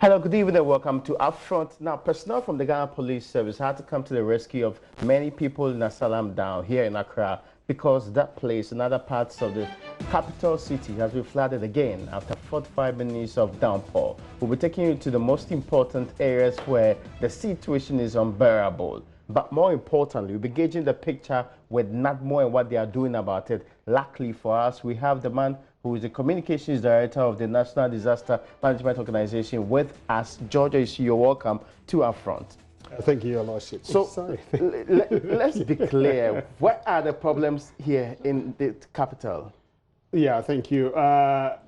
Hello, good evening and welcome to UPfront. Now, personnel from the Ghana Police Service had to come to the rescue of many people in Asylum down here in Accra because that place and other parts of the capital city has been flooded again after 45 minutes of downpour. We'll be taking you to the most important areas where the situation is unbearable. But more importantly, we'll be gauging the picture with NADMO and what they are doing about it. Luckily for us, we have the man who is the communications director of the National Disaster Management Organization with us. George, you're welcome to UPfront. Thank you, Your Lordship. So, let's be clear. What are the problems here in the capital? Yeah, thank you.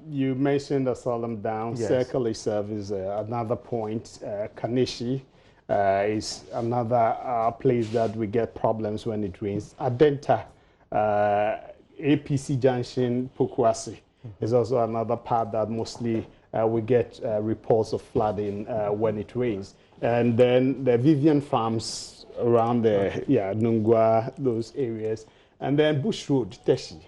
You mentioned Asylum Down. Yes. Circle is another point. Kanishi is another place that we get problems when it rains. Adenta, APC Junction, Pokuasi is also another part that mostly we get reports of flooding when it rains. And then the Vivian Farms around there, yeah, Nungwa, those areas. And then Bush Road, Teshi.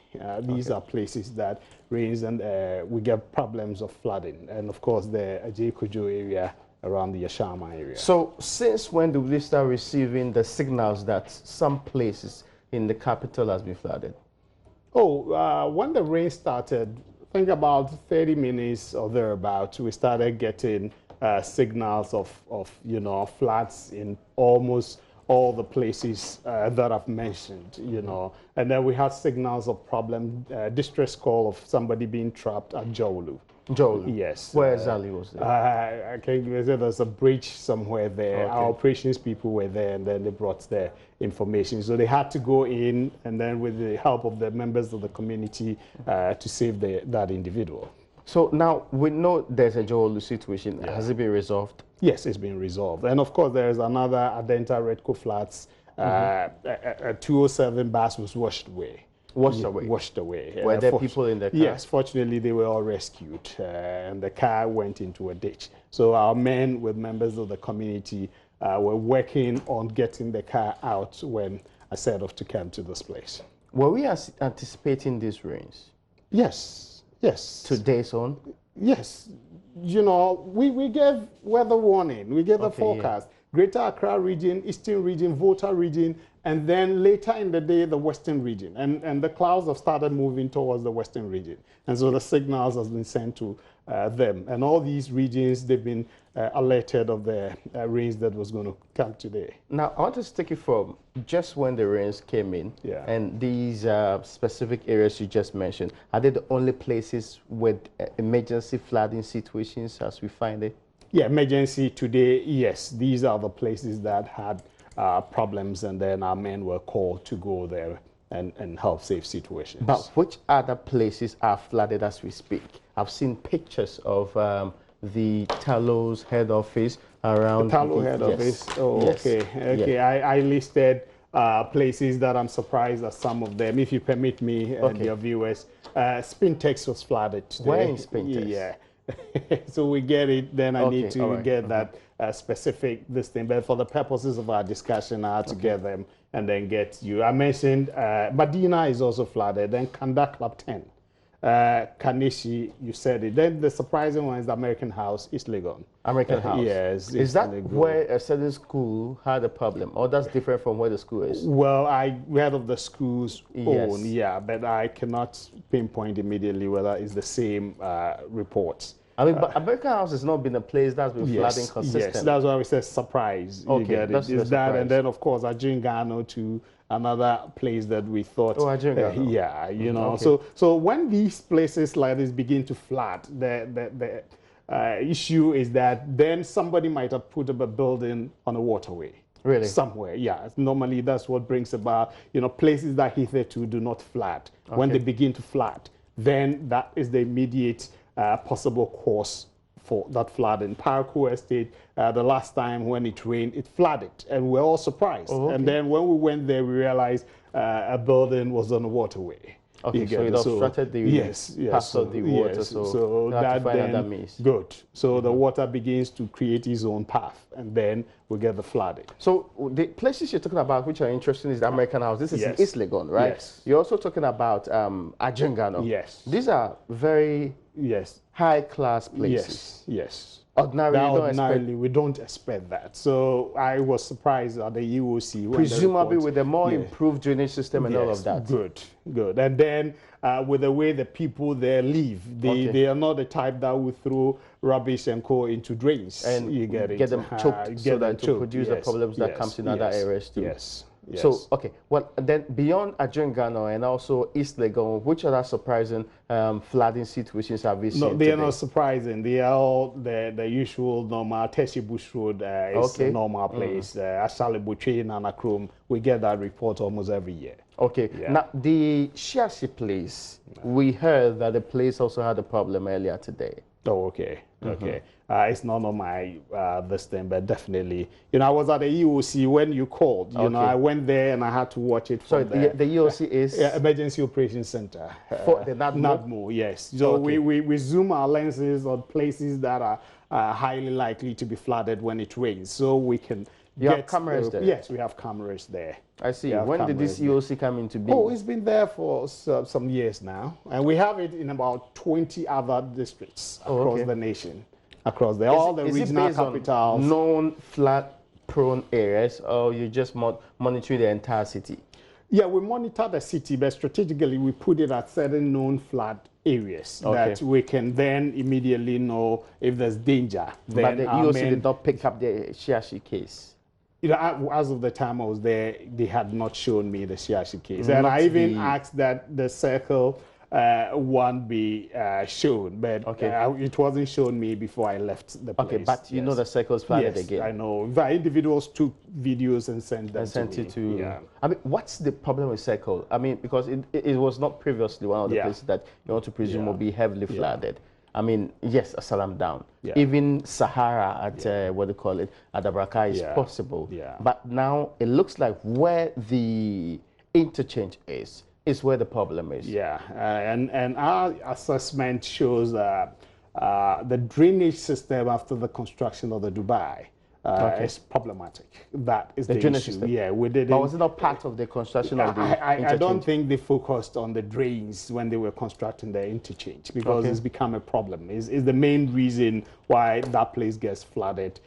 These are places that rains and we get problems of flooding. And of course, the Ajay-Kojo area around the Yashama area. So since when do we start receiving the signals that some places in the capital has been flooded? Oh, when the rain started, I think about 30 minutes or thereabouts, we started getting signals of floods in almost all the places that I've mentioned, and then we had signals of problem, distress call of somebody being trapped at Jolu. Jolu? Yes. Where exactly was it? I can't give you, there's a bridge somewhere there. Okay. Our operations people were there, and then they brought their information. So they had to go in, and then with the help of the members of the community to save that individual. So now we know there's a Jolu situation. Yeah. Has it been resolved? Yes, it's been resolved. And of course, there is another Adenta Redco Flats. A 207 bus was washed away. Washed away? Washed away. Were there people in the car? Yes, fortunately, they were all rescued, and the car went into a ditch. So our men with members of the community were working on getting the car out when I set off to come to this place. Were we anticipating these rains? Yes, yes. Today's on? Yes. We gave weather warning. We gave the forecast. Yeah. Greater Accra region, Eastern region, Volta region, and then later in the day, the Western region. And the clouds have started moving towards the Western region. And so the signals has been sent to them. And all these regions, they've been alerted of the rains that was going to come today. Now, I want to take it from just when the rains came in, and these specific areas you just mentioned, are they the only places with emergency flooding situations as we find it? Yeah, emergency today, yes. These are the places that had problems, and then our men were called to go there and help save situations. But which other places are flooded as we speak? I've seen pictures of the Talos head office around. The Talo head office? Oh, yes. Okay. Yeah. I listed places that I'm surprised at some of them. If you permit me and your viewers, Spintex was flooded today. Where in Spintex? Yeah. So we get it, then I need to get that specific this thing. But for the purposes of our discussion, I had to get them and then get you. I mentioned Medina is also flooded, then Kanda Club 10. Kanishi, you said it. Then the surprising one is the American House, East Legon. American House? Yes. Is that where a certain school had a problem, or that's different from where the school is? Well, I read of the school's own, yeah, but I cannot pinpoint immediately whether it's the same reports. I mean, but American House has not been a place that's been flooding consistently. Yes, that's why we say surprise. Okay, you get it. It's that, and then of course Ajingano to another place that we thought. Oh, Ajingano. Yeah, So when these places like this begin to flood, the issue is that then somebody might have put up a building on a waterway. Really? Somewhere, yeah. Normally that's what brings about, places that hitherto do not flood. When they begin to flood, then that is the immediate possible cause for that flood. In Parakou Estate, the last time when it rained, it flooded, and we were all surprised. And then when we went there, we realized a building was on a waterway. Okay, so it obstructed the path of the water, so that then means. Good. So the water begins to create its own path, and then we get the flooding. So the places you're talking about, which are interesting, is the American House. This is in East Legon, right? Yes. You're also talking about Ajingano. Yes. These are very high-class places. Yes. Ordinarily, we don't expect that. So I was surprised at the EOC. Presumably with a more improved drainage system and all of that. Good. And then with the way the people there live, they are not the type that will throw rubbish and coal into drains. And you get them choked so that to produce the problems that comes in other areas too. Yes. So, okay, well, then beyond Adjungano and also East Legon, which other surprising flooding situations have we seen? No, they are not surprising. They are all the usual normal. Teshi Bush Road is a normal place. Asale Buche and Anakrum, we get that report almost every year. Okay, now the Shiashi place, we heard that the place also had a problem earlier today. Oh, okay. Okay. It's not on my this thing, but definitely, I was at the EOC when you called. You know, I went there and I had to watch it. So the EOC is Emergency Operations Center for the NADMO. Yes. So we zoom our lenses on places that are highly likely to be flooded when it rains, so we can. You have cameras there? Yes, we have cameras there. I see. When did this EOC come into being? Oh, it's been there for some years now. And we have it in about 20 other districts across the nation. Across all the regional capitals. Known flood-prone areas, or you just monitor the entire city? Yeah, we monitor the city, but strategically we put it at certain known flood areas that we can then immediately know if there's danger. But the EOC did not pick up the Shiashi case? As of the time I was there, they had not shown me the Shiashi case. And I even asked that the circle one be shown, but it wasn't shown me before I left the place. Okay, but you know the circle's flooded again. I know. The individuals took videos and sent them to me. I mean, what's the problem with circle? I mean, because it was not previously one of the places that you want to presume will be heavily flooded. I mean, yes, a salam down. Even Sahara at what do you call it, at Abraka is possible. But now it looks like where the interchange is where the problem is. And our assessment shows the drainage system after the construction of the Dubai is problematic. That is the drainage issue. System. Yeah, we did. But was it not part of the construction of the interchange? I don't think they focused on the drains when they were constructing the interchange, because it's become a problem. Is the main reason why that place gets flooded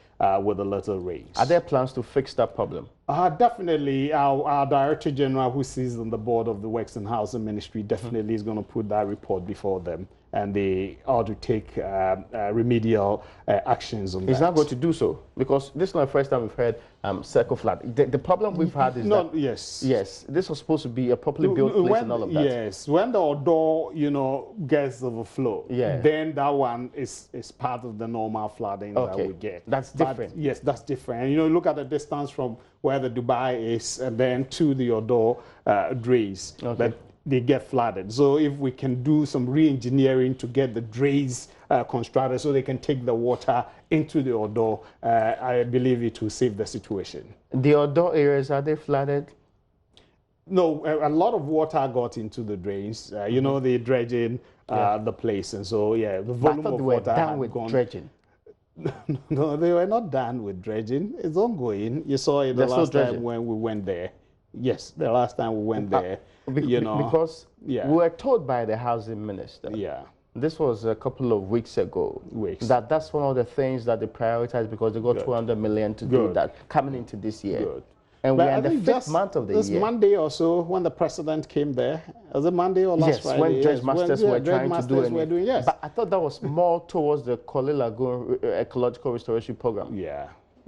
with a little rains. Are there plans to fix that problem? Definitely. Our Director General, who sits on the board of the Works and Housing Ministry, definitely is going to put that report before them, and they ought to take remedial actions on that. He's not going to do so, because this is not the first time we've heard circle flood. The problem we've had is that yes, this was supposed to be a properly built place and all of that. Yes, when the Odo, gets overflow, then that one is part of the normal flooding that we get. That's different. Yes, that's different. And look at the distance from where the Dubai is and then to the Odo drains. But they get flooded. So if we can do some re-engineering to get the drains constructed so they can take the water into the Odo, I believe it will save the situation. The Odo areas, are they flooded? No, a lot of water got into the drains. They're dredging the place. And so, the volume of water had gone. Dredging. No, they were not done with dredging. It's ongoing. You saw it the last time when we went there. Yes, the last time we went there. Because we were told by the housing minister. This was a couple of weeks ago. That's one of the things that they prioritize, because they got 200 million to do that coming into this year. And we're in the fifth month of the year. This Monday or so, when the president came there, was it Monday or last Friday? When Dredge Masters were trying to do it. But I thought that was more towards the Koli Lagoon Ecological Restoration Program.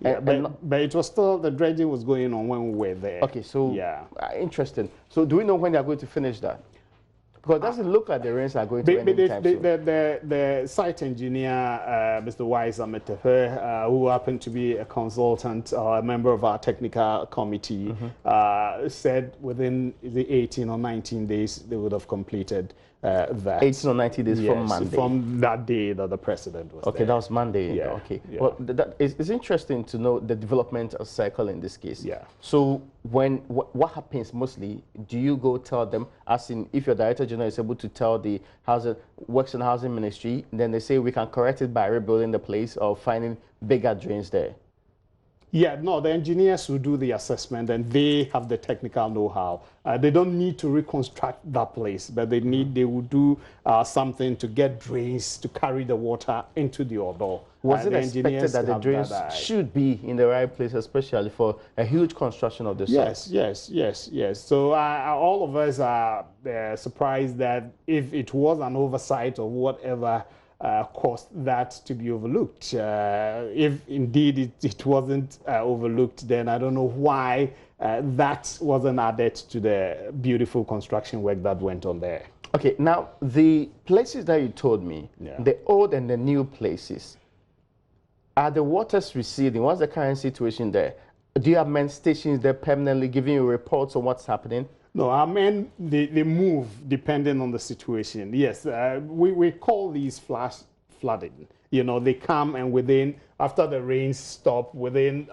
But it was still, the dredging was going on when we were there. Okay, so interesting. So do we know when they're going to finish that? Because it doesn't look like the rains are going to end anytime soon. The site engineer, Mr. Wise Ametefe, who happened to be a consultant or a member of our technical committee, said within the 18 or 19 days they would have completed that. 18 or 19 days from Monday? From that day that the president was there. That was Monday. Well, it's interesting to know the development of cycle in this case. So what happens mostly, do you go tell them, as in if your Director General is able to tell the Works and Housing Ministry, then they say we can correct it by rebuilding the place or finding bigger drains there? Yeah, no, the engineers who do the assessment and they have the technical know-how. They don't need to reconstruct that place, but they will do something to get drains to carry the water into the Odo. Was it the expected that the drains should be in the right place, especially for a huge construction of the site? Yes. So all of us are surprised that if it was an oversight or whatever, caused that to be overlooked. If indeed it wasn't overlooked, then I don't know why that wasn't added to the beautiful construction work that went on there. Okay, now the places that you told me, the old and the new places, are the waters receding? What's the current situation there? Do you have men stations there permanently giving you reports on what's happening? No, our men, they move depending on the situation. Yes, we call these flash flooding. You know, they come and after the rains stop, within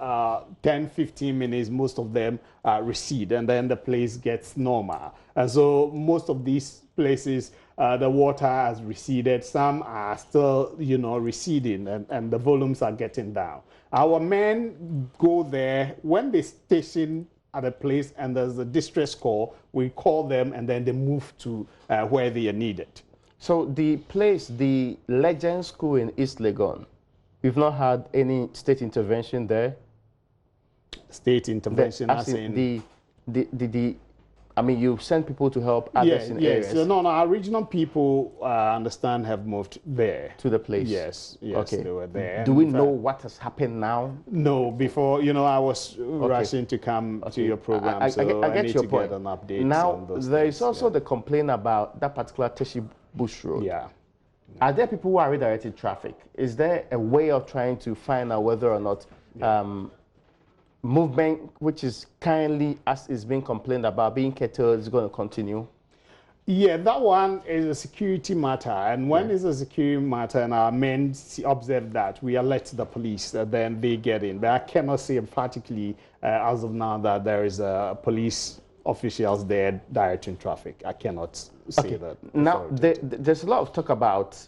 10, 15 minutes, most of them recede, and then the place gets normal. And so most of these places, the water has receded. Some are still, receding, and the volumes are getting down. Our men go there when they station at a place and there's a distress call, we call them and then they move to where they are needed. So the place, the Legend School in East Legon, you've not had any state intervention there? State intervention as in I mean, you've sent people to help others in areas. Yes. No, our regional people, I understand, have moved there. To the place? Yes, okay. They were there. Do we know what has happened now? No, before, I was rushing to come to your program, I get your point. Get an update. Now, there is also the complaint about that particular Teshi Bush Road. Yeah. Are there people who are redirecting traffic? Is there a way of trying to find out whether or not movement, which is currently, as is being complained about, being curtailed, is going to continue? Yeah, that one is a security matter. And when it's a security matter and our men observe that, we alert the police, then they get in. But I cannot say emphatically as of now that there is police officials there directing traffic. I cannot say that. Now, there's a lot of talk about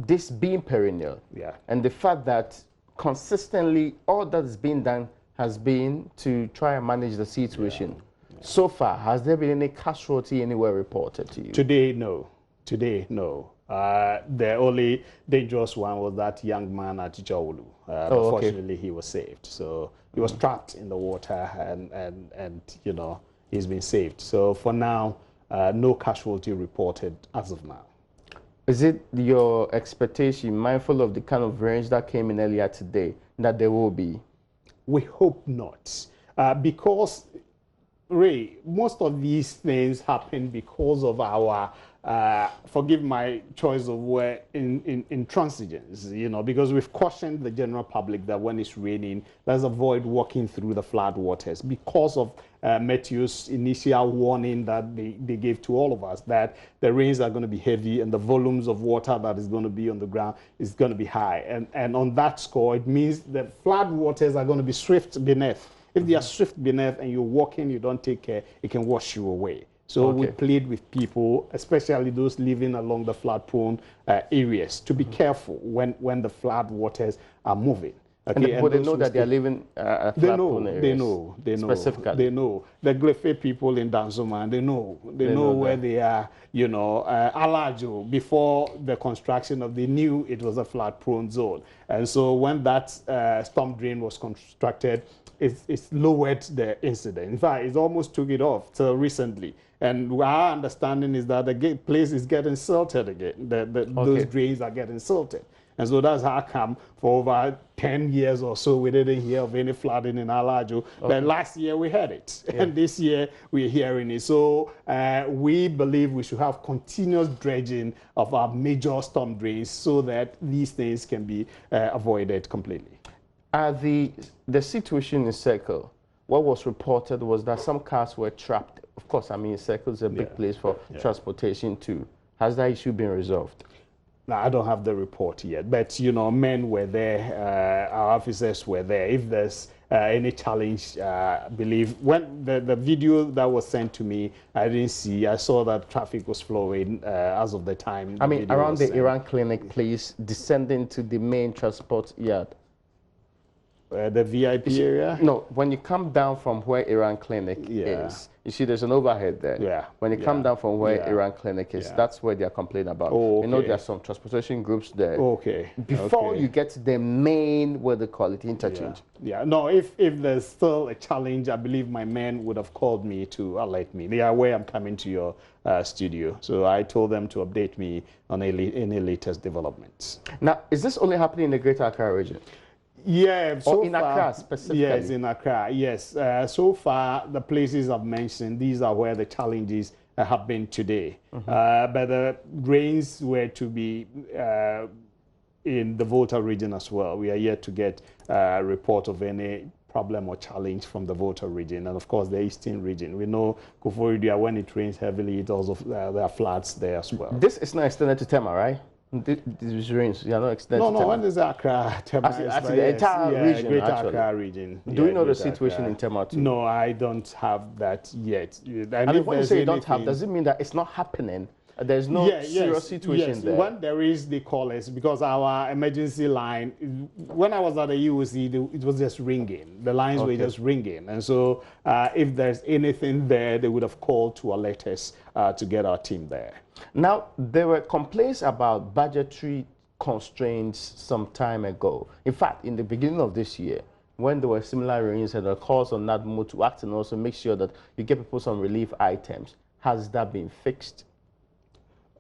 this being perennial. Yeah. And the fact that consistently all that is being done has been to try and manage the situation. Yeah. So far, has there been any casualty anywhere reported to you? Today, no. The only dangerous one was that young man at Jowulu. Fortunately, he was saved. So he was trapped in the water and he's been saved. So for now, no casualty reported as of now. Is it your expectation, mindful of the kind of rains that came in earlier today, that there will be? We hope not, because, Ray, most of these things happen because of our, forgive my choice of word, intransigence, because we've cautioned the general public that when it's raining, let's avoid walking through the flood waters because of Matthew's initial warning that they gave to all of us that the rains are going to be heavy and the volumes of water that is going to be on the ground is going to be high. And on that score, it means that flood waters are going to be swift beneath. If they are swift beneath and you're walking, you don't take care, it can wash you away. So we plead with people, especially those living along the flood-prone areas, to be careful when the flood waters are moving. Okay, and they know that they are living flood-prone areas. They know. Specifically. They know. The Glefe people in Danzoma, they know where they are, Alajo, before the construction they knew it was a flood-prone zone. And so when that storm drain was constructed, it's lowered the incident. In fact, it almost took it off till recently. And our understanding is that the place is getting silted again. Those drains are getting silted. And so that's how come for over 10 years or so we didn't hear of any flooding in Alajo. But last year we had it. Yeah. And this year we're hearing it. So we believe we should have continuous dredging of our major storm drains so that these things can be avoided completely. The situation in Circle, what was reported was that some cars were trapped. Of course, I mean, Circle is a big place for transportation too. Has that issue been resolved? Now, I don't have the report yet, but, men were there, our officers were there. If there's any challenge, I believe, when the video that was sent to me, I didn't see. I saw that traffic was flowing as of the time. I mean, around the Iran clinic place, descending to the main transport yard. The VIP area? No, when you come down from where Iran Clinic Yeah. is, you see there's an overhead there. Yeah. When you come down from where Yeah. Iran Clinic is, that's where they're complaining about. Oh, You know, okay. there are some transportation groups there. Okay. Before Okay. you get to the main, what they call it, interchange. Yeah. No, if there's still a challenge, I believe my men would have called me to alert me. They are aware I'm coming to your studio. So I told them to update me on any latest developments. Now, is this only happening in the Greater Accra region? Yeah, so or in far, Accra specifically? Yes, in Accra, yes. So far, the places I've mentioned, these are where the challenges have been today. But the rains were to be in the Volta region as well. We are yet to get a report of any problem or challenge from the Volta region. And of course, the eastern region. We know Koforidua, when it rains heavily, it also, there are floods there as well. This is not extended to Tema, right? These rains, you are not extended to Tema. No, when is Accra? Tema As the entire region, Greater actually. Accra region. Do you know the situation in Tema too? No, I don't have that yet. And when you say you don't have, does it mean that it's not happening? There's no serious situation there? When there is, they call us, because our emergency line, when I was at the UOC, it was just ringing. The lines were just ringing. And so if there's anything there, they would have called to alert us to get our team there. Now, there were complaints about budgetary constraints some time ago. In fact, in the beginning of this year, when there were similar rains and the calls on NADMO to act and also make sure that you get people some relief items, has that been fixed?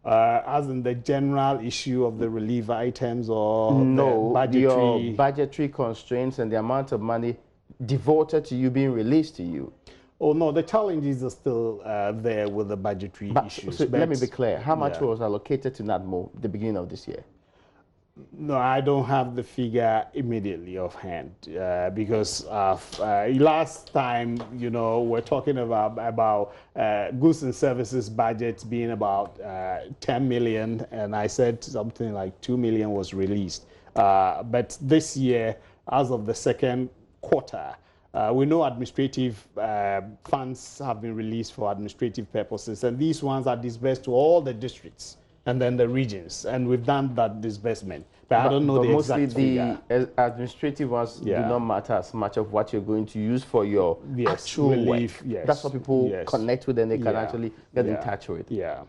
As in the general issue of the relief items, or no, the budgetary... your budgetary constraints and the amount of money devoted to you being released to you? Oh, no, the challenges are still there with the budgetary issues. So let me be clear. How much was allocated to NADMO at the beginning of this year? No, I don't have the figure immediately offhand because last time, you know, we're talking about goods and services budget being about 10 million, and I said something like 2 million was released. But this year, as of the second quarter, we know administrative funds have been released for administrative purposes, and these ones are disbursed to all the districts and then the regions, and we've done that disbursement. But I don't know the exact figure. Mostly the administrative ones do not matter as much of what you're going to use for your actual relief. Work. That's what people connect with, and they can actually get in touch with. Yeah.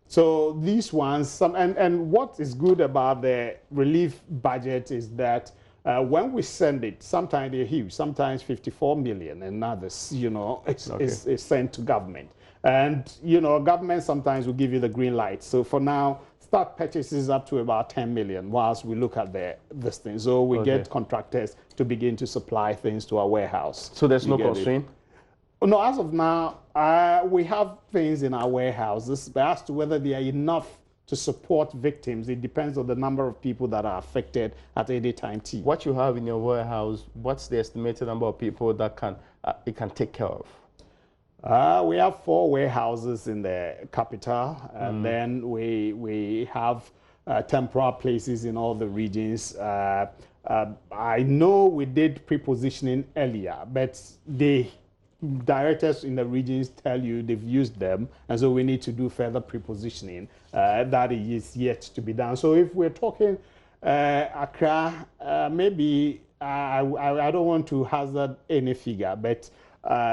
So these ones, and what is good about the relief budget is that when we send it, sometimes they're huge, sometimes 54 million, and others, you know, it's sent to government. And, you know, government sometimes will give you the green light. So for now, start purchases up to about 10 million whilst we look at this thing. So we get contractors to begin to supply things to our warehouse. So there's no constraint? No, as of now, we have things in our warehouses, but as to whether they are enough to support victims, it depends on the number of people that are affected at any time. What you have in your warehouse, what's the estimated number of people that it can take care of? We have 4 warehouses in the capital, and then we have temporary places in all the regions. I know we did pre-positioning earlier, but the directors in the regions tell you they've used them, and so we need to do further pre-positioning. That is yet to be done. So if we're talking Accra, maybe I don't want to hazard any figure, but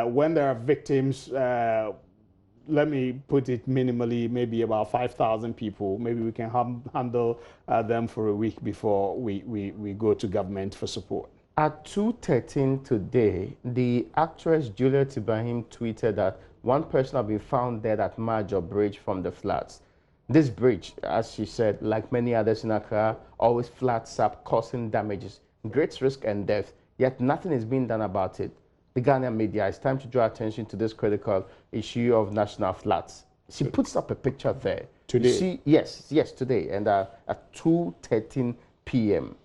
when there are victims, let me put it minimally, maybe about 5,000 people. Maybe we can handle them for a week before we go to government for support. At 2:13 today, the actress Juliet Ibrahim tweeted that one person had been found dead at Major Bridge from the floods. This bridge, as she said, like many others in Accra, always floods up, causing damages, great risk and death, yet nothing is being done about it. The Ghanaian media, it's time to draw attention to this critical issue of national floods. She puts up a picture there. Today? You see, yes, today, and at 2:13 p.m.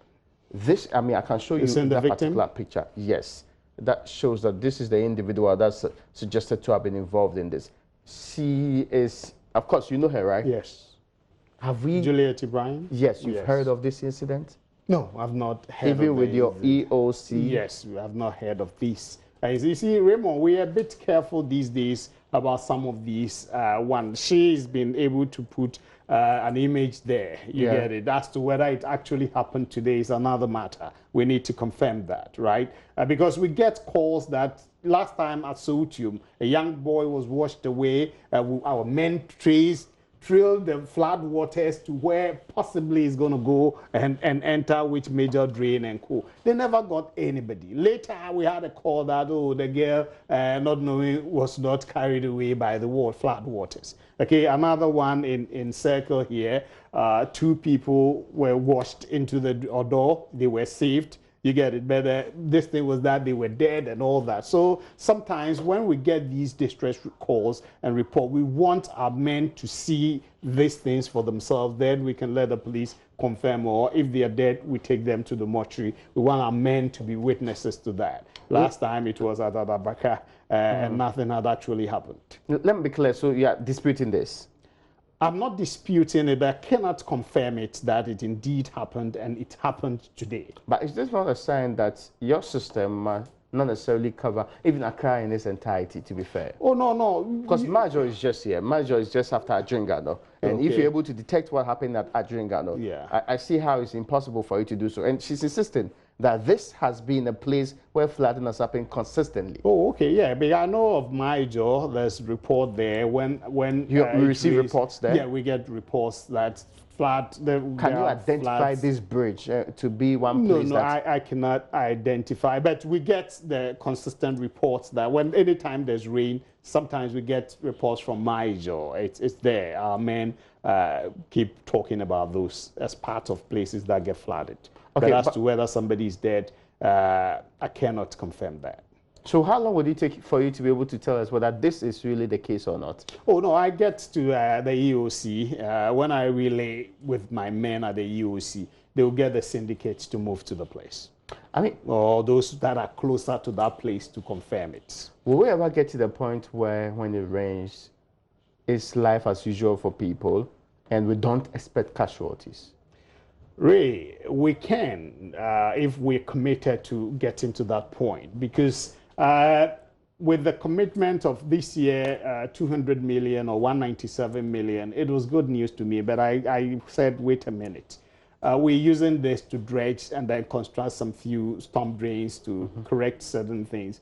This, I mean, I can show you that particular picture. Yes, that shows that this is the individual that's suggested to have been involved in this. She is, of course, you know her, right? Yes. Have we? Juliet Ibrahim? Yes, you've heard of this incident? No, I've not heard Even of with your EOC? Yes, we have not heard of this You see, Raymond, we are a bit careful these days about some of these ones. She's been able to put an image there, you get it. As to whether it actually happened today is another matter. We need to confirm that, right? Because we get calls that last time at Soutium, a young boy was washed away. Our men drilled the flood waters to where possibly it's going to go and enter which major drain and co. They never got anybody. Later, we had a call that, oh, the girl, not knowing, was not carried away by the flood waters. Okay, another one in Circle here, 2 people were washed into the Odo. They were saved. You get it, but this thing was that they were dead and all that. So sometimes when we get these distress calls and report, we want our men to see these things for themselves. Then we can let the police confirm, or if they are dead, we take them to the mortuary. We want our men to be witnesses to that. Last time it was at Adabaka, and nothing had actually happened. Let me be clear. So you are disputing this? I'm not disputing it, but I cannot confirm it that it indeed happened, and it happened today. But is this not a sign that your system not necessarily cover even Accra in its entirety, to be fair? Oh, no. Because Major is just here. Major is just after Adringano. And if you're able to detect what happened at Adringano, I see how it's impossible for you to do so. And she's insisting that this has been a place where flooding has happened consistently. Oh, okay, yeah. But I know of Major, there's report there when you receive reports there. Yeah, we get reports that flood. Can you identify this bridge to be one place? No, I cannot identify. But we get the consistent reports that anytime there's rain, sometimes we get reports from Major. It's there. Our men keep talking about those as part of places that get flooded. Okay, but as to whether somebody is dead, I cannot confirm that. So how long would it take for you to be able to tell us whether this is really the case or not? Oh, no, I get to the EOC. When I relay with my men at the EOC, they will get the syndicates to move to the place. I mean, or those that are closer to that place to confirm it. Will we ever get to the point where when it rains, it's life as usual for people and we don't expect casualties? Ray, we can if we're committed to getting to that point, because with the commitment of this year, 200 million or 197 million, it was good news to me, but I said, wait a minute. We're using this to dredge and then construct some few storm drains to correct certain things.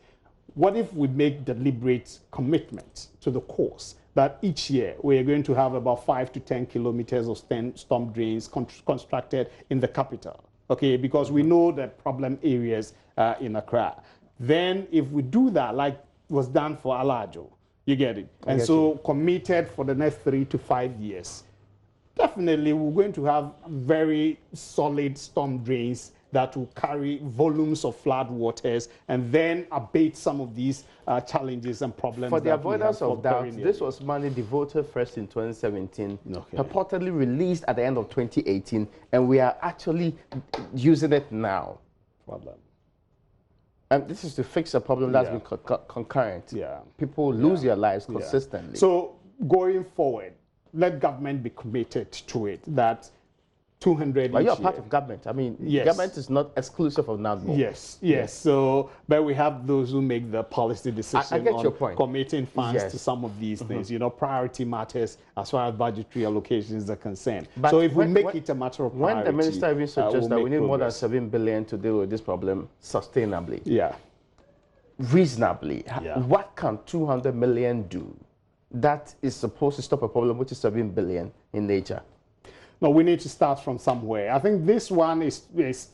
What if we make deliberate commitment to the course that each year we are going to have about 5 to 10 kilometers of storm drains constructed in the capital, okay, because we know the problem areas in Accra. Then if we do that, like was done for Alajo, you get it, and so committed for the next 3 to 5 years, definitely we're going to have very solid storm drains that will carry volumes of flood waters and then abate some of these challenges and problems. For the avoidance of doubt, this was money devoted first in 2017, purportedly released at the end of 2018, and we are actually using it now. And this is to fix a problem that's been concurrent. People lose their lives consistently. So going forward, let government be committed to it, that 200 But you're part of government. I mean, government is not exclusive of NAGMO. Yes. So, but we have those who make the policy decision I get on your point. Committing funds to some of these things. You know, priority matters as far as budgetary allocations are concerned. But so if we make it a matter of priority, when the minister even suggests that we need more than 7 billion to deal with this problem sustainably, reasonably, what can 200 million do that is supposed to stop a problem which is 7 billion in nature? No, we need to start from somewhere. I think this one is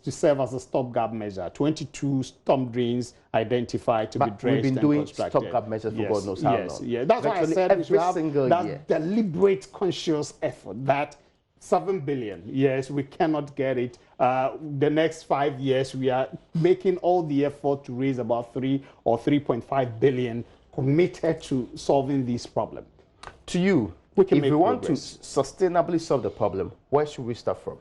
to serve as a stopgap measure. 22 storm drains identified to be dredged and constructed. We've been doing stopgap measures for God knows how long. That's why I said we should have that deliberate, conscious effort. That 7 billion, yes, we cannot get it. The next 5 years, we are making all the effort to raise about 3 or 3.5 billion committed to solving this problem. To you, if we want to sustainably solve the problem, where should we start from?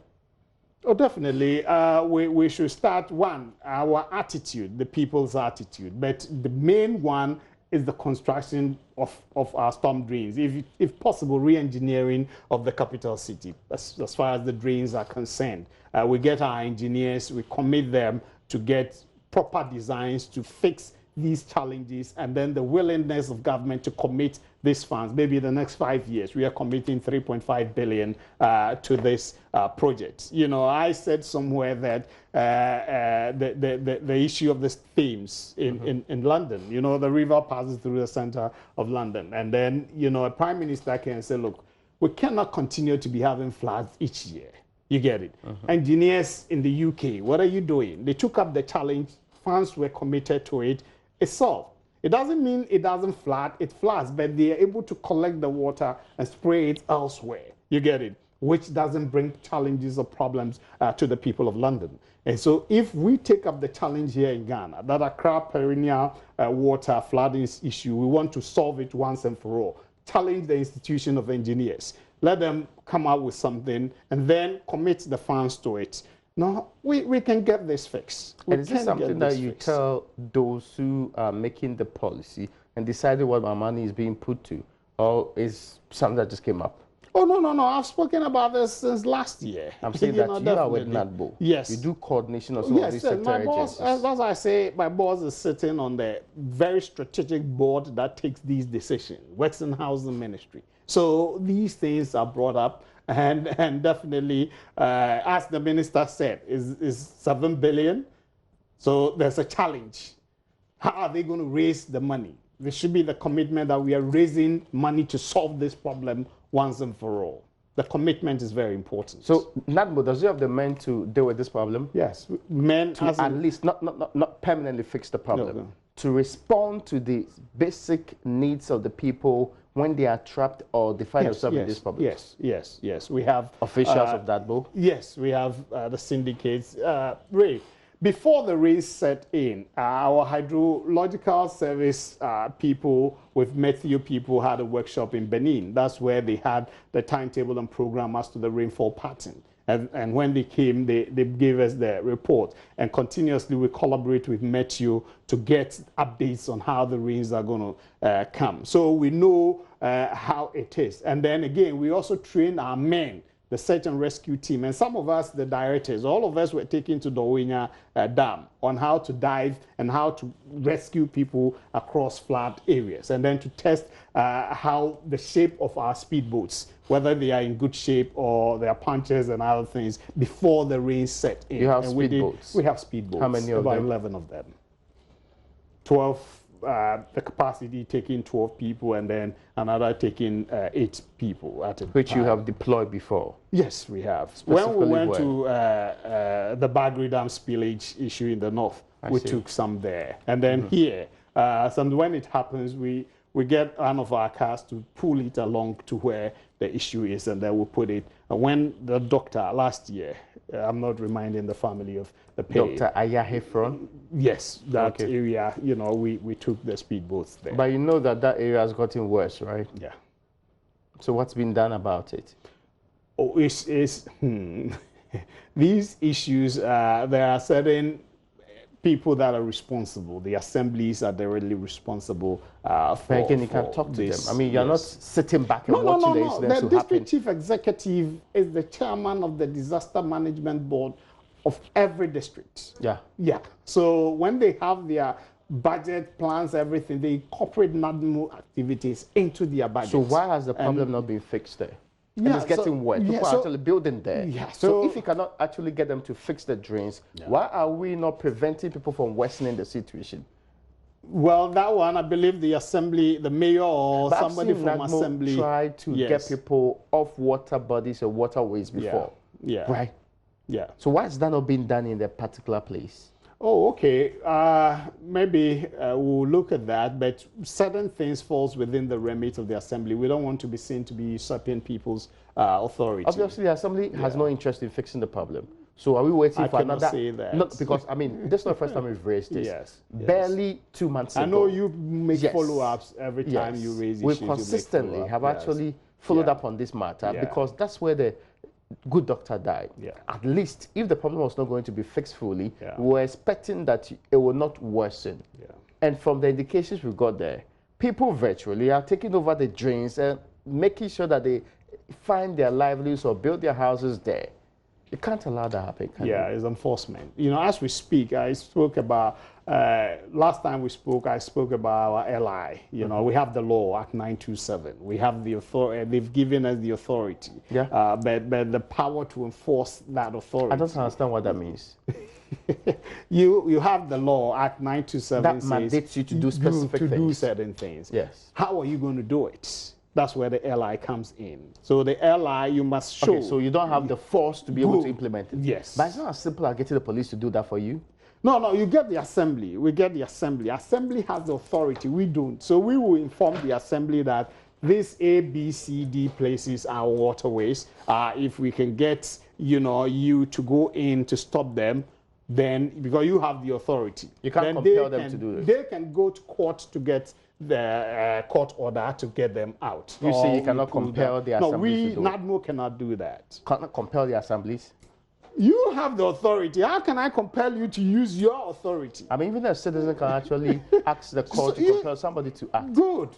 Oh, definitely. We should start, one, our attitude, the people's attitude. But the main one is the construction of our storm drains. If possible, re-engineering of the capital city, as far as the drains are concerned. We get our engineers, we commit them to get proper designs to fix these challenges and then the willingness of government to commit these funds. Maybe the next 5 years, we are committing 3.5 billion to this project. You know, I said somewhere that the issue of the Thames in London, you know, the river passes through the center of London. And then, you know, a prime minister can say, look, we cannot continue to be having floods each year. You get it? Engineers in the UK, what are you doing? They took up the challenge, funds were committed to it, it's solved. It doesn't mean it doesn't flood, it floods, but they are able to collect the water and spray it elsewhere. You get it? Which doesn't bring challenges or problems to the people of London. And so if we take up the challenge here in Ghana, that Accra perennial water flooding issue, we want to solve it once and for all. Challenge the institution of engineers. Let them come out with something and then commit the funds to it. No, we can get this fixed. And is this something that you tell those who are making the policy and deciding what my money is being put to? Or is something that just came up? Oh, no. I've spoken about this since last year. I'm saying that you are with NADBO. Yes. You do coordination of some of these sector my boss, agencies. as I say, my boss is sitting on the very strategic board that takes these decisions, Works and Housing Ministry. So these things are brought up. And definitely, as the minister said, is 7 billion. So there's a challenge. How are they going to raise the money? There should be the commitment that we are raising money to solve this problem once and for all. The commitment is very important. So NADBO, does it have the men to deal with this problem? Yes, men to at least not permanently fix the problem. No. To respond to the basic needs of the people when they are trapped or they find themselves in this problem. Yes. We have officials of NADBO. Yes, we have the syndicates. Ray, before the rains set in, our hydrological service people with Matthew people had a workshop in Benin. That's where they had the timetable and program as to the rainfall pattern. And when they came, they gave us the report. And continuously we collaborate with Matthew to get updates on how the rains are going to come. So we know how it is. And then again, we also train our men, the search and rescue team. And some of us, the directors, all of us were taken to Dowenya Dam on how to dive and how to rescue people across flood areas. And then to test how the shape of our speedboats, whether they are in good shape or they are punches and other things before the rain set in. You have speedboats? We have speedboats. How many of them? About 11 of them. 12. The capacity taking 12 people and then another taking 8 people at a time. Which you have deployed before? Yes, we have. When we went to the Bagri Dam spillage issue in the north, we took some there. And then here, when it happens, we get one of our cars to pull it along to where the issue is, and then we put it. When the doctor last year, I'm not reminding the family of the pain. Dr. Ayahefron? Yes, that area, you know, we took the speedboats there. But you know that area has gotten worse, right? Yeah. So what's been done about it? Oh, these issues, there are certain people that are responsible. The assemblies are directly responsible for Again, you can talk to this. them. I mean, you're not sitting back and watching the incidents The district chief executive is the chairman of the disaster management board of every district. Yeah. So when they have their budget plans, everything, they incorporate NADMO activities into their budget. So why has the problem not been fixed there? And it's getting worse. People are actually building there. So if you cannot actually get them to fix the drains, why are we not preventing people from worsening the situation? Well, that one, I believe the assembly, the mayor or somebody from assembly tried to get people off water bodies or waterways before. Right? Yeah. So why is that not being done in that particular place? Oh, okay. Maybe we'll look at that, but certain things falls within the remit of the assembly. We don't want to be seen to be usurping people's authority. Obviously, the assembly has no interest in fixing the problem. So are we waiting for another? Say that. Not because I mean, this is not the first time we've raised this. Yes. Barely 2 months ago. I know you make follow-ups every time you raise issues. We consistently have actually followed up on this matter because that's where the good doctor died. At least if the problem was not going to be fixed fully, we were expecting that it will not worsen. And from the indications we got there, people virtually are taking over the drains and making sure that they find their livelihoods or build their houses there. You can't allow that to happen, can Yeah, you? it's enforcement. You know, as we speak, I spoke about, last time we spoke, I spoke about our LI. You know, we have the law, Act 927. We have the authority, they've given us the authority. Yeah. But the power to enforce that authority. I don't understand what that means. You have the law, Act 927 That says mandates you to do specific to do things. certain things. Yes. How are you going to do it? That's where the LI comes in. So the LI, you must show. Okay, so you don't have the force to be able to Good. implement it. Yes. But it's not as simple as getting the police to do that for you. No, you get the assembly. We get the assembly. Assembly has the authority. We don't. So we will inform the assembly that these A, B, C, D places are waterways. If we can get, you to go in to stop them, then because you have the authority. You can't then compel them to do this. They can go to court to get the court order to get them out. You say you cannot compel the assemblies to do it. NADMO cannot do that. Cannot compel the assemblies. You have the authority. How can I compel you to use your authority? I mean, even a citizen can actually ask the court to compel somebody to act. Good.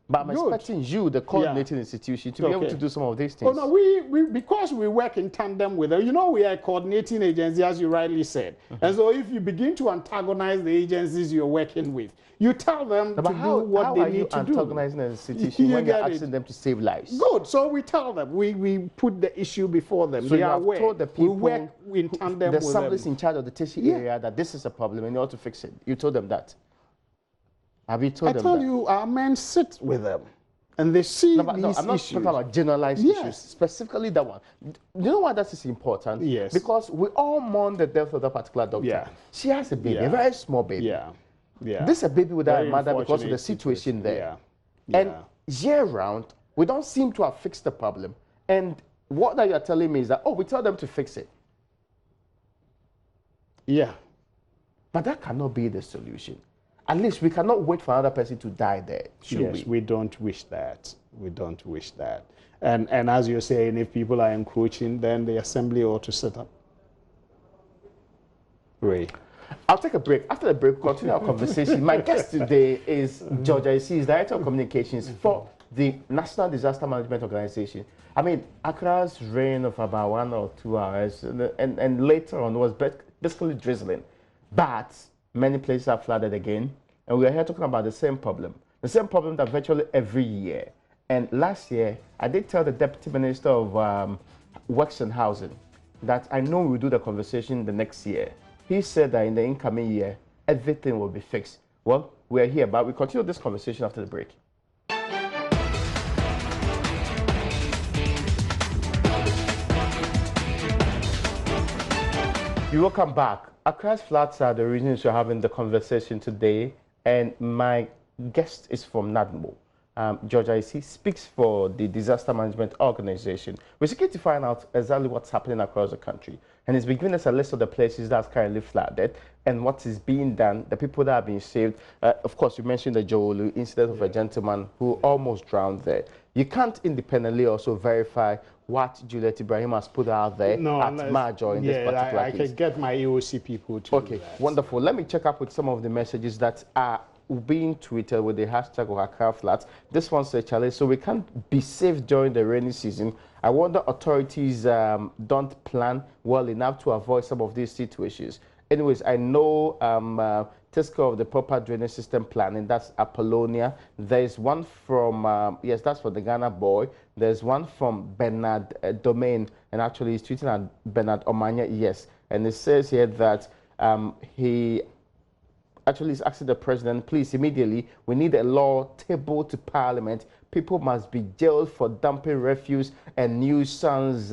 But I'm expecting you, the coordinating institution, to be able to do some of these things. Oh, no, we because we work in tandem with them. We are a coordinating agency, as you rightly said. And so if you begin to antagonize the agencies you're working with, you tell them to do what they need to do. How are you antagonizing an institution when you're asking them to save lives? Good. So we tell them. We put the issue before them. So they you are have aware. told the people, we work in tandem the with assemblies them. in charge of the Teshi area, that this is a problem and you ought to fix it. You told them that. Have you told them that? I tell you, our men sit with them. And they see these I'm not issues. talking about generalized issues, specifically that one. You know why that is important? Yes. Because we all mourn the death of that particular doctor. Yeah. She has a baby, a very small baby. Yeah. This is a baby without a mother because of the situation there. And year round, we don't seem to have fixed the problem. And what that you're telling me is that, we tell them to fix it. Yeah. But that cannot be the solution. At least we cannot wait for another person to die there, should we don't wish that. We don't wish that. And as you're saying, if people are encroaching, then the assembly ought to set up. Ray. I'll take a break. After the break, we'll continue our conversation. My guest today is George Isi, is Director of Communications for the National Disaster Management Organization. I mean, Accra's rain of about 1 or 2 hours, and later on was basically drizzling. But many places are flooded again, and we are here talking about the same problem that virtually every year. And last year, I did tell the Deputy Minister of Works and Housing that I know we'll do the conversation the next year. He said that in the incoming year, everything will be fixed. Well, we're here, but we continue this conversation after the break. You welcome back. Accra's floods are the reasons we're having the conversation today, and my guest is from NADMO. George Isi speaks for the Disaster Management Organization. We're seeking to find out exactly what's happening across the country, and he's been giving us a list of the places that's currently flooded and what is being done, the people that are being saved. Of course, you mentioned the Jowolu incident of a gentleman who almost drowned there. You can't independently also verify what Juliet Ibrahim has put out there at Majo in this particular case. I can get my EOC people to do that. Wonderful. Let me check up with some of the messages that are being tweeted with the hashtag of Accra Floods. This one says, Charlie, so we can't be safe during the rainy season. I wonder authorities don't plan well enough to avoid some of these situations. Anyways, I know Tesco of the proper drainage system planning, that's Apollonia. There's one from, yes, that's for the Ghana boy. There's one from Bernard Domain, and actually he's tweeting at Bernard Omanya, yes. And it says here that he actually is asking the president, please, immediately, we need a law tabled to Parliament. People must be jailed for dumping refuse and nuisance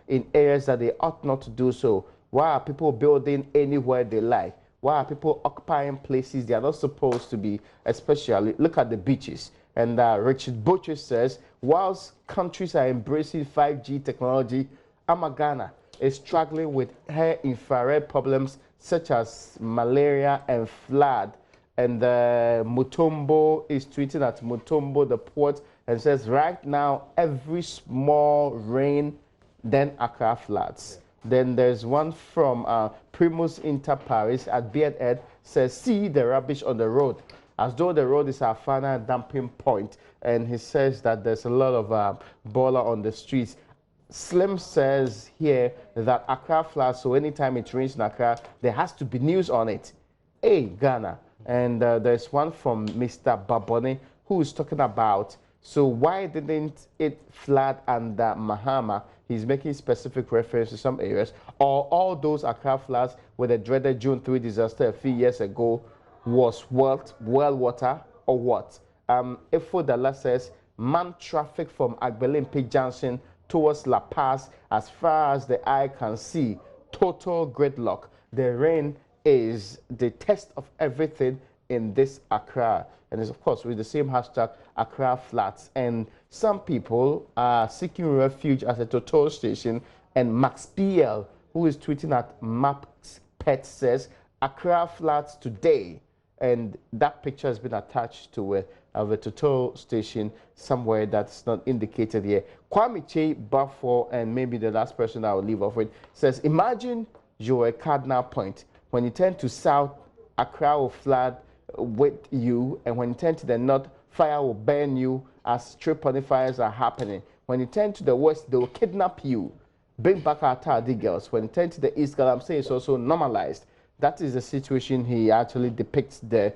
in areas that they ought not to do so. Why are people building anywhere they like? Why are people occupying places they are not supposed to be, especially, look at the beaches. And Richard Butcher says, whilst countries are embracing 5G technology, Ghana is struggling with air infrared problems such as malaria and flood. And Mutombo is tweeting at Mutombo, the port, and says, right now, every small rain, then Accra floods. Then there's one from Primus Inter Paris at Beardhead, says, see the rubbish on the road, as though the road is our final dumping point. And he says that there's a lot of boiler on the streets. Slim says here that Accra floods, so anytime it rains in Accra, there has to be news on it. Hey, Ghana. And there's one from Mr. Babone who is talking about, so why didn't it flood under Mahama? He's making specific reference to some areas. Or all those Accra floods with the dreaded June 3 disaster a few years ago was well water or what? Ifo Dalla says, man traffic from Agbelimpe Junction towards La Paz as far as the eye can see. Total gridlock. The rain is the test of everything in this Accra. And it's, of course, with the same hashtag, Accra floods. And some people are seeking refuge at a total station. And Max PL, who is tweeting at Max Pet, says, Accra floods today. And that picture has been attached to a total station somewhere that's not indicated here. Kwame Che Buffo, and maybe the last person I will leave off with, says, imagine you're at Cardinal Point. When you turn to south, Accra will flood with you, and when you turn to the north, fire will burn you as street fires are happening. When you turn to the west, they will kidnap you, bring back our Tardy girls. When you turn to the east, I'm saying it's also normalized. That is the situation he actually depicts there.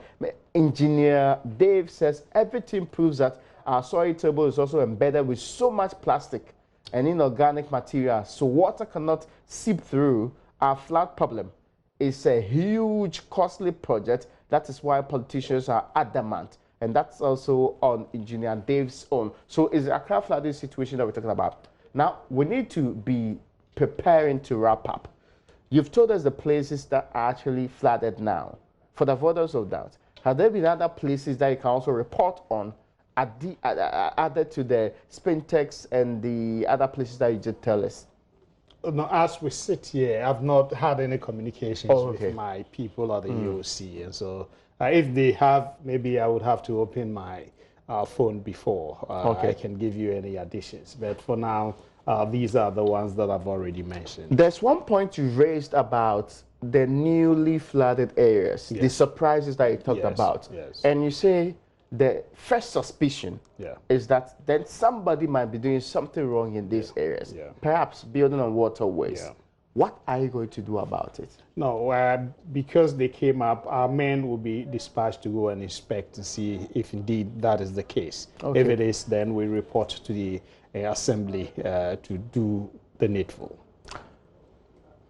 Engineer Dave says everything proves that our soil table is also embedded with so much plastic and inorganic material, so water cannot seep through. Our flood problem is a huge, costly project. That is why politicians are adamant. And that's also on Engineer Dave's own. So is the Accra flooding situation that we're talking about? Now, we need to be preparing to wrap up. You've told us the places that are actually flooded now. For the avoidance of doubt, have there been other places that you can also report on added to the Spintex and the other places that you just tell us? No, as we sit here, I've not had any communications with my people at the EOC. And so if they have, maybe I would have to open my phone before I can give you any additions. But for now, these are the ones that I've already mentioned. There's one point you raised about the newly flooded areas, the surprises that you talked about. And you say the first suspicion is that then somebody might be doing something wrong in these areas, perhaps building on waterways. What are you going to do about it? No, because they came up, our men will be dispatched to go and inspect and see if indeed that is the case. If it is, then we report to the assembly to do the needful.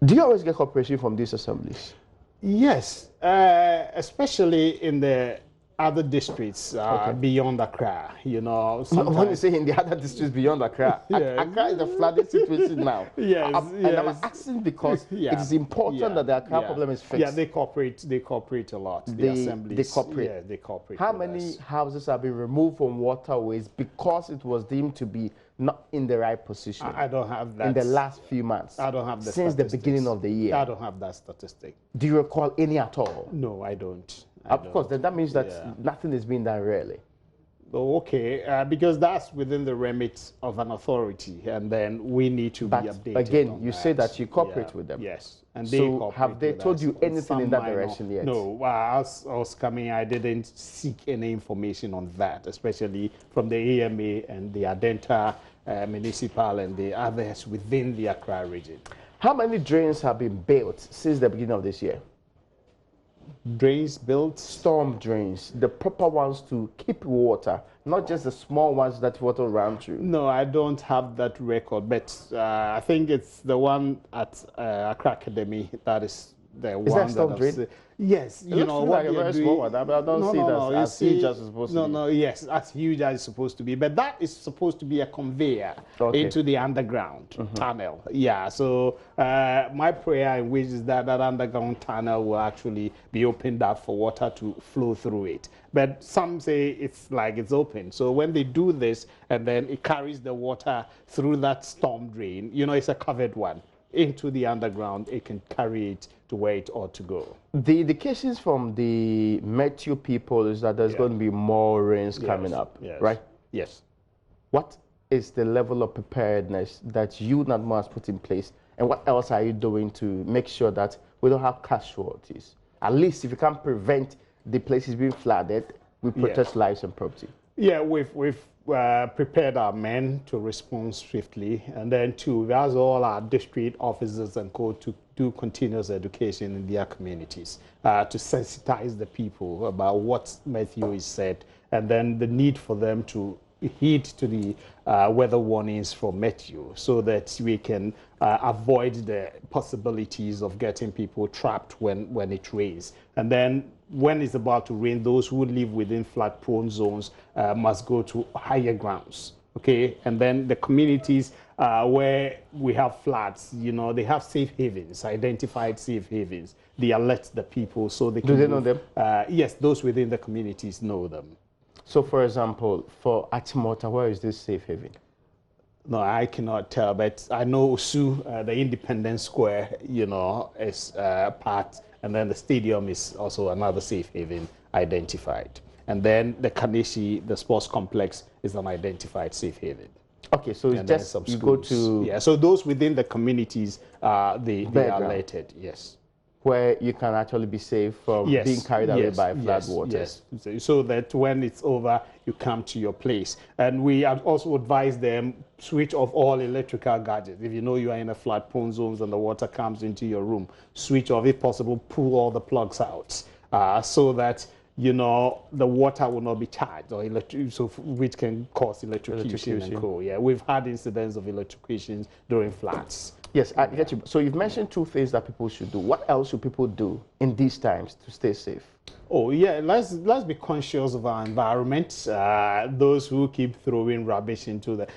Do you always get cooperation from these assemblies? Yes, especially in the other districts beyond Accra, you know. When you say in the other districts beyond Accra, Accra is a flooding situation now. And I'm asking because it is important that the Accra problem is fixed. Yeah, they cooperate a lot. The assemblies. They cooperate. Yeah, they cooperate. How many houses have been removed from waterways because it was deemed to be not in the right position? I don't have that. In the last few months. I don't have the since the beginning of the year. I don't have that statistic. Do you recall any at all? No, I don't. Of course, then that means that nothing is being done really. Okay, because that's within the remit of an authority, and then we need to be updated. Again, you say that you cooperate with them. Yes, and so have they told you anything in that direction yet? No, as I was coming, I didn't seek any information on that, especially from the AMA and the Adenta Municipal and the others within the Accra region. How many drains have been built since the beginning of this year? Drains built? Storm drains, the proper ones to keep water, not just the small ones that water ran through. No, I don't have that record, but I think it's the one at Accra Academy that is the one that storm drain? Yes, you know what, like a very small one. I don't see that as huge as it's supposed to be. No, yes, as huge as it's supposed to be. But that is supposed to be a conveyor into the underground tunnel. Yeah, so my prayer and wish is that that underground tunnel will actually be opened up for water to flow through it. But some say it's like it's open. So when they do this and then it carries the water through that storm drain, you know, it's a covered one, into the underground, it can carry it to where it ought to go. The indications from the Meteo people is that there's going to be more rains coming up, right? Yes. What is the level of preparedness that you, NADMO, has put in place, and what else are you doing to make sure that we don't have casualties? At least if you can prevent the places being flooded, we protect lives and property. Yeah, we've prepared our men to respond swiftly, and then two, we asked all our district officers and co to do continuous education in their communities to sensitize the people about what Matthew is said, and then the need for them to heed to the weather warnings from Matthew, so that we can avoid the possibilities of getting people trapped when it rains. And then when it's about to rain, those who live within flood-prone zones must go to higher grounds. Okay, and then the communities where we have floods, you know, they have safe havens, identified safe havens. They alert the people so they can. Do they know them? Yes, those within the communities know them. So, for example, for Achimota, where is this safe haven? No, I cannot tell, but I know Osu, the Independence Square, you know, is part, and then the stadium is also another safe haven identified. And then the Kaneshi, the sports complex, is an identified safe haven. Okay, so it's just you go to... Yeah, so those within the communities, they are alerted, yes. Where you can actually be safe from being carried away by flood waters. Yes, so that when it's over, you come to your place. And we have also advised them, switch off all electrical gadgets. If you know you are in a flood-prone zones and the water comes into your room, switch off, if possible, pull all the plugs out so that, you know, the water will not be charged, or which can cause electrocution. And co. Yeah, we've had incidents of electrocutions during floods. Yes, I get you. So you've mentioned two things that people should do. What else should people do in these times to stay safe? Oh, yeah, let's be conscious of our environment. Those who keep throwing rubbish into the...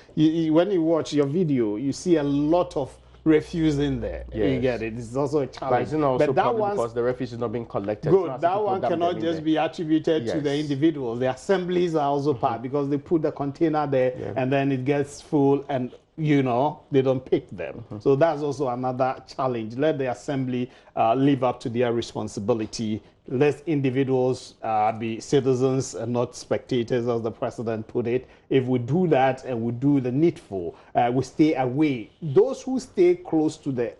when you watch your video, you see a lot of refuse in there. Yes. You get it. It's also a challenge. But that one, because the refuse is not being collected. Good. That one cannot just be attributed to the individuals. The assemblies are also part, because they put the container there and then it gets full and, you know, they don't pick them. So that's also another challenge. Let the assembly live up to their responsibility. Let individuals be citizens and not spectators, as the president put it. If we do that and we do the needful, we stay away. Those who stay close to the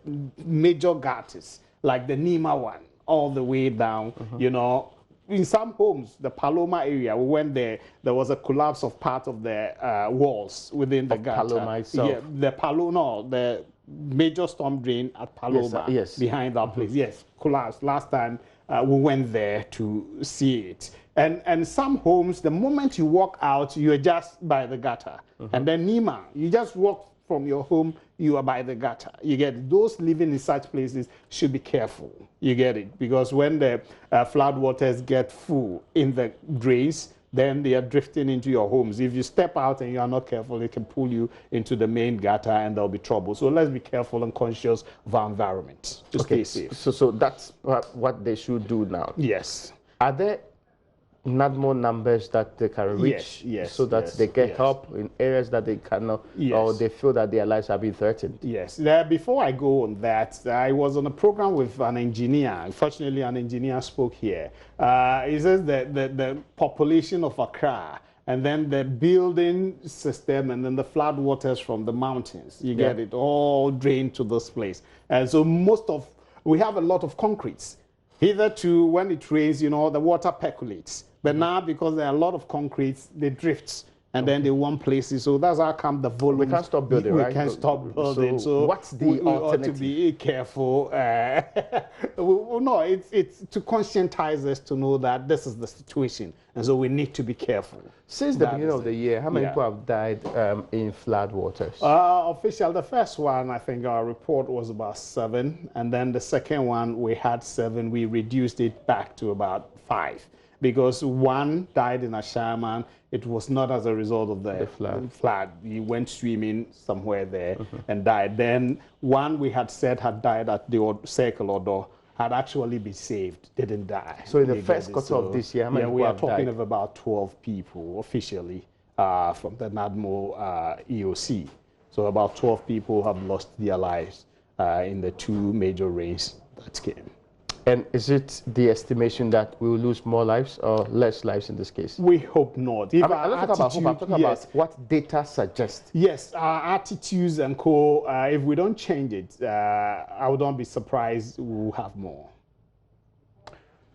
major gutters, like the Nima one, all the way down, you know, in some homes, the Paloma area, we went there, there was a collapse of part of the walls within the gutter. Paloma itself? Yeah, the Paloma, the major storm drain at Paloma, behind our place. Yes, collapsed. Last time we went there to see it. And some homes, the moment you walk out, you're just by the gutter. And then Nima, you just walk from your home, you are by the gutter. You get it. Those living in such places should be careful. You get it? Because when the flood waters get full in the drains, then they are drifting into your homes. If you step out and you are not careful, it can pull you into the main gutter and there'll be trouble. So let's be careful and conscious of our environment to stay safe. So that's what they should do now. Yes. Are there not more numbers that they can reach so that they get help in areas that they cannot, or they feel that their lives are being threatened? Yes. Before I go on that, I was on a program with an engineer. Unfortunately, an engineer spoke here. He says that the population of Accra, and then the building system, and then the flood waters from the mountains, you get it, all drained to this place. And so we have a lot of concretes. Hitherto, when it rains, you know, the water percolates. But now, because there are a lot of concretes, they drift. And then they want places. So that's how come the volume. We can't stop building, right? We can't stop building. So what's the alternative? Ought to be careful. No, it's to conscientize us to know that this is the situation. And so we need to be careful. Since the beginning of the year, how many people have died in flood waters? Official, the first one, I think our report was about 7. And then the second one, we had 7. We reduced it back to about 5. Because one died in Ashaman. It was not as a result of the flood. He went swimming somewhere there and died. Then one we had said had died at the Circle Odo had actually been saved, didn't die. So in the first quarter of this year, how many people have died? We are talking of about 12 people officially from the NADMO EOC. So about 12 people have lost their lives in the 2 major rains that came. And is it the estimation that we will lose more lives or less lives in this case? We hope not. I'm not talking about what data suggests. Yes, our attitudes and co, if we don't change it, I would not be surprised we'll have more.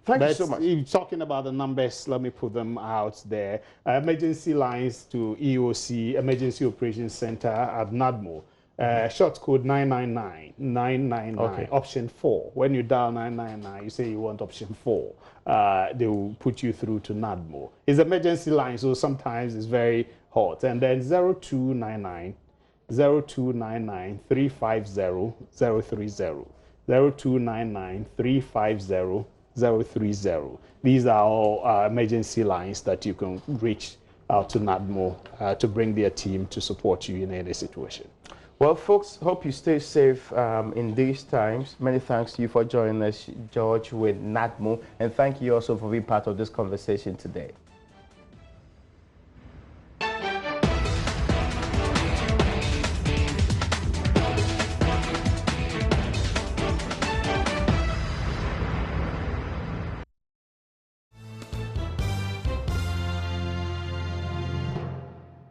Thank you so much. Talking about the numbers, let me put them out there. Emergency lines to EOC, Emergency Operations Center at NADMO. Short code 999, 999, Okay. option 4. When you dial 999, you say you want option 4. They will put you through to NADMO. It's emergency line, so sometimes it's very hot. And then 0299, 0299 350 030. 0299 350 030. These are all emergency lines that you can reach out to NADMO to bring their team to support you in any situation. Well, folks, hope you stay safe in these times. Many thanks to you for joining us, George, with NADMO, and thank you also for being part of this conversation today.